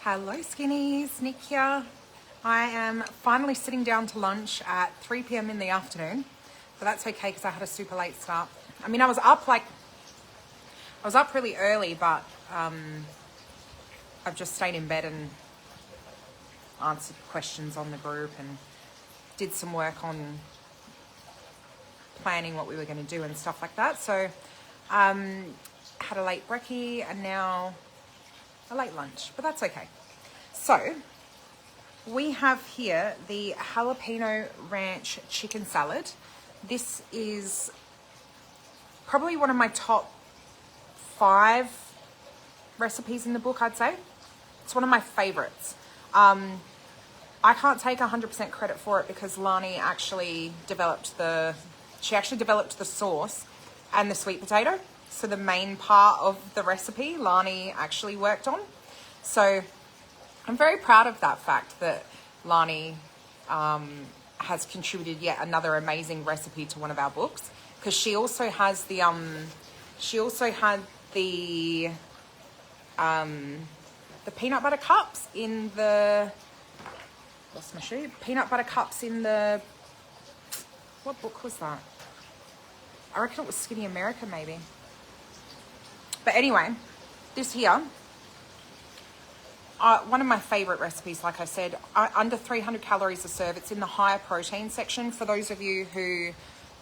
Hello skinnies, Nick here. I am finally sitting down to lunch at 3 p.m. in the afternoon, but that's okay because I had a super late start. I mean, I was up really early, but I've just stayed in bed and answered questions on the group and did some work on planning what we were going to do and stuff like that. So had a late brekkie and now a late lunch, but that's okay. So we have here the Jalapeño Ranch Chicken Salad. This is probably one of my top 5 recipes in the book, I'd say. It's one of my favorites. I can't take 100% credit for it because Lani actually developed the sauce and the sweet potato. So the main part of the recipe, Lani actually worked on. So I'm very proud of that fact that Lani has contributed yet another amazing recipe to one of our books, because she also has the peanut butter cups in the what book was that? I reckon it was Skinny America maybe. But anyway, this here, one of my favorite recipes, like I said, under 300 calories a serve. It's in the higher protein section for those of you who,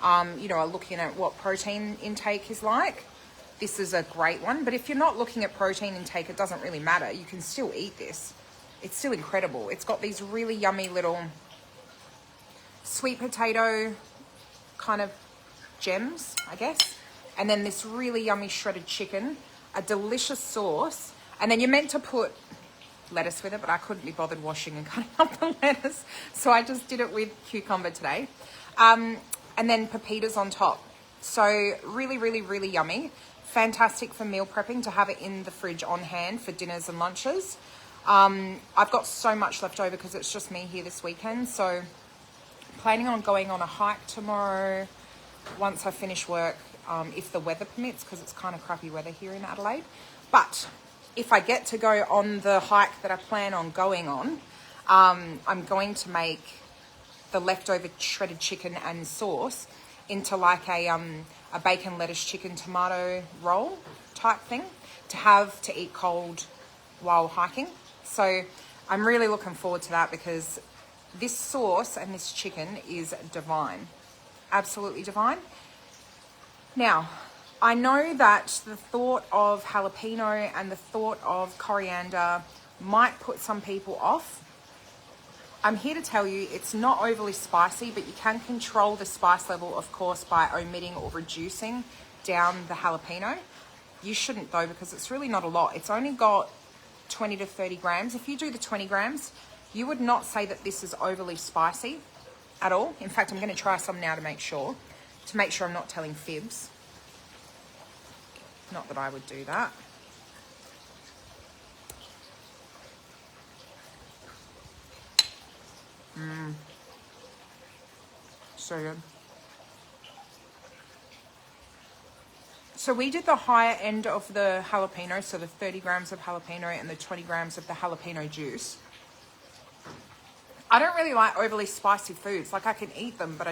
are looking at what protein intake is like. This is a great one. But if you're not looking at protein intake, it doesn't really matter. You can still eat this. It's still incredible. It's got these really yummy little sweet potato kind of gems, I guess. And then this really yummy shredded chicken, a delicious sauce. And then you're meant to put lettuce with it, but I couldn't be bothered washing and cutting up the lettuce. So I just did it with cucumber today. And then pepitas on top. So really, really, really yummy. Fantastic for meal prepping to have it in the fridge on hand for dinners and lunches. I've got so much left over because it's just me here this weekend. So planning on going on a hike tomorrow once I finish work, if the weather permits, because it's kind of crappy weather here in Adelaide. But if I get to go on the hike that I plan on going on, I'm going to make the leftover shredded chicken and sauce into like a bacon, lettuce, chicken, tomato roll type thing to have to eat cold while hiking. So I'm really looking forward to that because this sauce and this chicken is divine. Absolutely divine. Now, I know that the thought of jalapeno and the thought of coriander might put some people off. I'm here to tell you it's not overly spicy, but you can control the spice level, of course, by omitting or reducing down the jalapeno. You shouldn't though, because it's really not a lot. It's only got 20 to 30 grams. If you do the 20 grams, you would not say that this is overly spicy at all. In fact, I'm going to try some now to make sure I'm not telling fibs. Not that I would do that. So good. So we did the higher end of the jalapeno, so the 30 grams of jalapeno and the 20 grams of the jalapeno juice. I don't really like overly spicy foods. Like I can eat them, but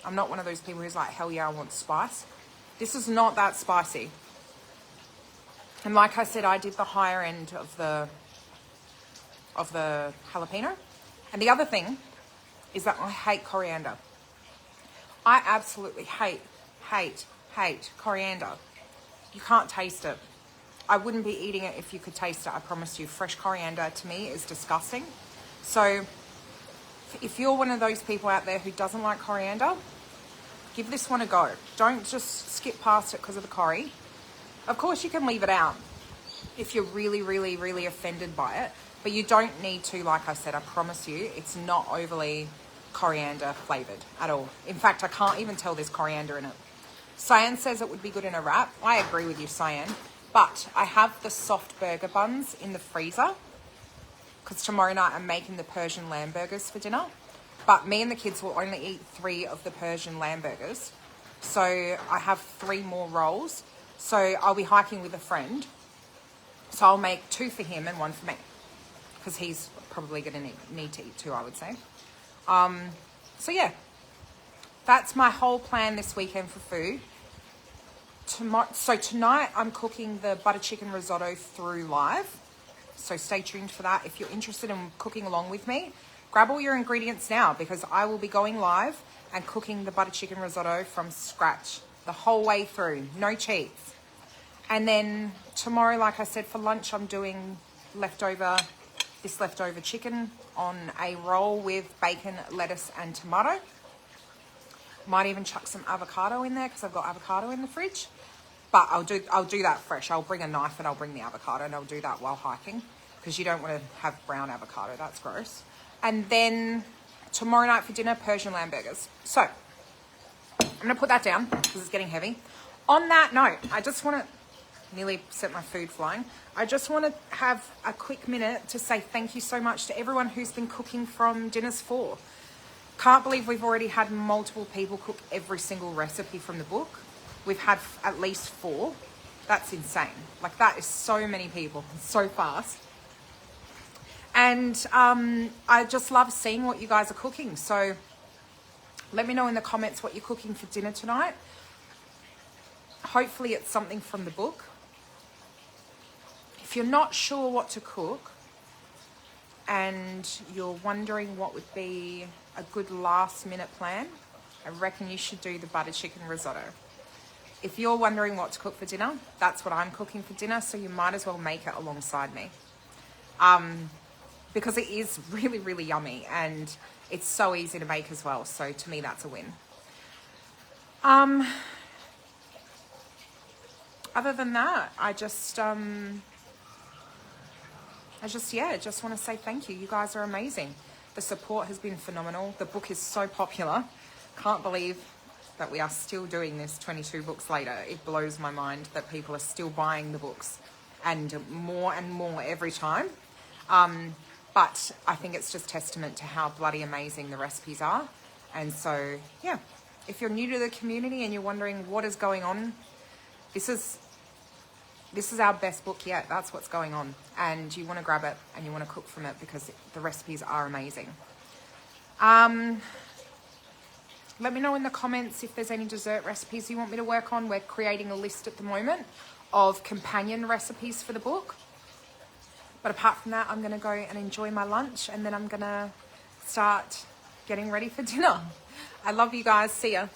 I'm not one of those people who's like, hell yeah, I want spice. This is not that spicy. And like I said, I did the higher end of the jalapeno. And the other thing is that I hate coriander. I absolutely hate coriander. You can't taste it. I wouldn't be eating it if you could taste it, I promise you. Fresh coriander to me is disgusting. So if you're one of those people out there who doesn't like coriander, give this one a go. Don't just skip past it because of the curry. Of course, you can leave it out if you're really, really, really offended by it, but you don't need to. Like I said, I promise you, it's not overly coriander flavored at all. In fact, I can't even tell there's coriander in it. Cyan says it would be good in a wrap. I agree with you, Cyan, but I have the soft burger buns in the freezer because tomorrow night I'm making the Persian lamb burgers for dinner, but me and the kids will only eat 3 of the Persian lamb burgers. So I have 3 more rolls. So I'll be hiking with a friend. So I'll make 2 for him and 1 for me. because he's probably going to need to eat too, I would say. So yeah, that's my whole plan this weekend for food. So tonight I'm cooking the butter chicken risotto through live. So stay tuned for that. If you're interested in cooking along with me, grab all your ingredients now, because I will be going live and cooking the butter chicken risotto from scratch the whole way through. No cheats. And then tomorrow, like I said, for lunch, I'm doing leftover chicken on a roll with bacon, lettuce, and tomato. Might even chuck some avocado in there because I've got avocado in the fridge. But I'll do that fresh. I'll bring a knife and I'll bring the avocado, and I'll do that while hiking, because you don't want to have brown avocado. That's gross. And then tomorrow night for dinner, Persian lamb burgers. So I'm going to put that down because it's getting heavy. On that note, I just want to nearly set my food flying. I just want to have a quick minute to say thank you so much to everyone who's been cooking from Dinners 4. Can't believe we've already had multiple people cook every single recipe from the book. We've had at least 4. That's insane. Like, that is so many people, so fast. And I just love seeing what you guys are cooking. So let me know in the comments what you're cooking for dinner tonight. Hopefully it's something from the book. If you're not sure what to cook and you're wondering what would be a good last minute plan, I reckon you should do the butter chicken risotto. If you're wondering what to cook for dinner, that's what I'm cooking for dinner, so you might as well make it alongside me. Because it is really, really yummy, and it's so easy to make as well. So to me, that's a win. Other than that, I just want to say thank you. You guys are amazing. The support has been phenomenal. The book is so popular. Can't believe that we are still doing this 22 books later. It blows my mind that people are still buying the books, and more every time. But I think it's just testament to how bloody amazing the recipes are. And so, yeah, if you're new to the community and you're wondering what is going on, this is our best book yet. That's what's going on. And you want to grab it and you want to cook from it because the recipes are amazing. Let me know in the comments if there's any dessert recipes you want me to work on. We're creating a list at the moment of companion recipes for the book. But apart from that, I'm going to go and enjoy my lunch, and then I'm going to start getting ready for dinner. I love you guys. See ya.